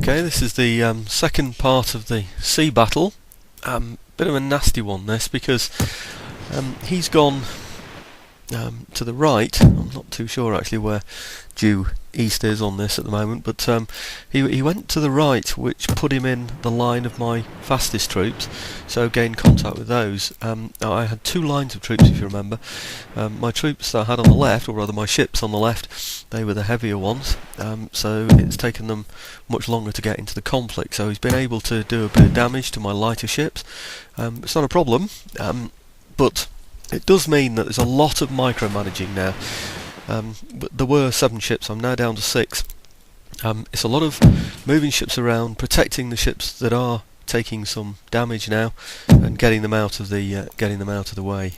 Okay, this is the second part of the sea battle. Bit of a nasty one this, because he's gone to the right. I'm not too sure actually where due east is on this at the moment, but he went to the right, which put him in the line of my fastest troops, so gained contact with those. Now I had two lines of troops, if you remember. My troops that I had on the left, or rather my ships on the left, they were the heavier ones, so it's taken them much longer to get into the conflict, so he's been able to do a bit of damage to my lighter ships. It's not a problem, but it does mean that there's a lot of micromanaging now. There were 7 ships, I'm now down to 6. It's a lot of moving ships around, protecting the ships that are taking some damage now, and getting them out of the way.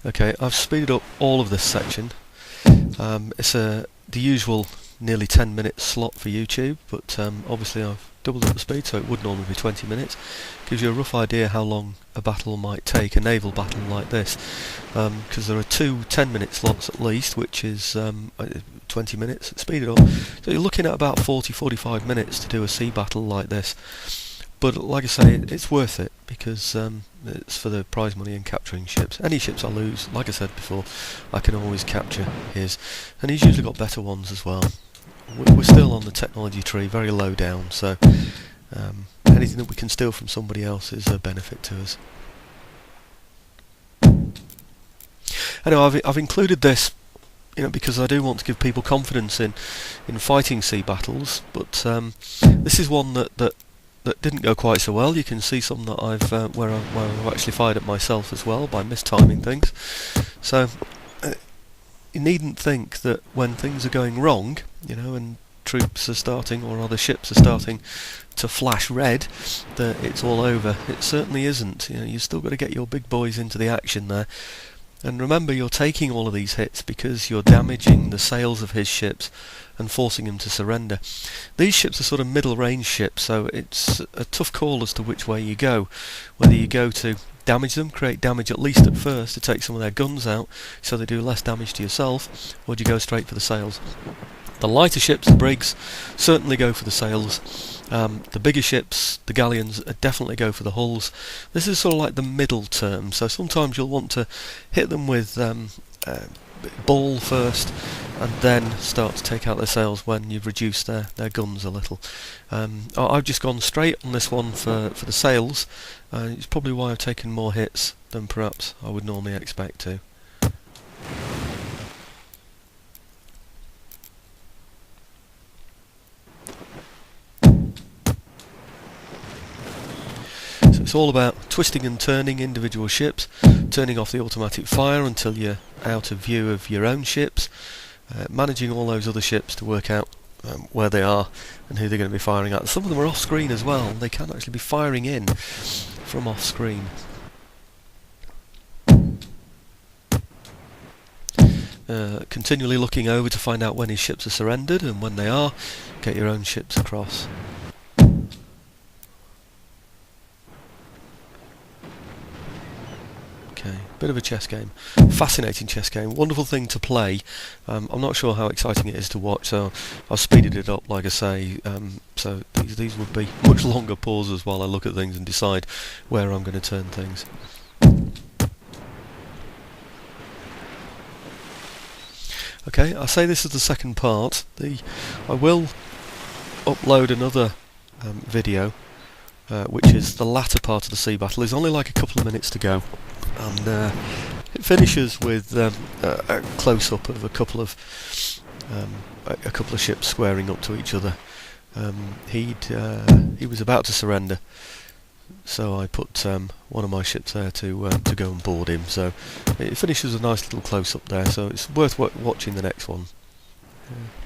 Okay, I've speeded up all of this section. It's the usual nearly 10-minute slot for YouTube, but obviously I've doubled up the speed, so it would normally be 20 minutes. Gives you a rough idea how long a battle might take, a naval battle like this, because there are 2 10-minute slots at least, which is 20 minutes speeded up. So you're looking at about 40-45 minutes to do a sea battle like this. But like I say, it's worth it, because it's for the prize money and capturing ships. Any ships I lose, like I said before, I can always capture his. And he's usually got better ones as well. We're still on the technology tree, very low down, so anything that we can steal from somebody else is a benefit to us. Anyway, I've included this, because I do want to give people confidence in fighting sea battles, but this is one that didn't go quite so well. You can see some that I've where I've actually fired at myself as well by mistiming things. So you needn't think that when things are going wrong, and troops are starting, or other ships are starting to flash red, that it's all over. It certainly isn't. You've still got to get your big boys into the action there. And remember, you're taking all of these hits because you're damaging the sails of his ships and forcing him to surrender. These ships are sort of middle range ships, so it's a tough call as to which way you go. Whether you go to damage them, create damage at least at first to take some of their guns out so they do less damage to yourself, or do you go straight for the sails? The lighter ships, the brigs, certainly go for the sails. The bigger ships, the galleons, definitely go for the hulls. This is sort of like the middle term, so sometimes you'll want to hit them with ball first, and then start to take out their sails when you've reduced their guns a little. I've just gone straight on this one for the sails. It's probably why I've taken more hits than perhaps I would normally expect to. It's all about twisting and turning individual ships, turning off the automatic fire until you're out of view of your own ships, managing all those other ships to work out where they are and who they're going to be firing at. Some of them are off screen as well. They can actually be firing in from off screen. Continually looking over to find out when his ships are surrendered, and when they are, get your own ships across. Bit of a chess game, fascinating chess game, wonderful thing to play. I'm not sure how exciting it is to watch, so I've speeded it up, like I say, so these would be much longer pauses while I look at things and decide where I'm going to turn things. Okay, I say this is the second part. I will upload another video, which is the latter part of the sea battle. There's only like a couple of minutes to go. And it finishes with a close-up of a couple of ships squaring up to each other. He was about to surrender, so I put one of my ships there to go and board him. So it finishes a nice little close-up there. So it's worth watching the next one. Yeah.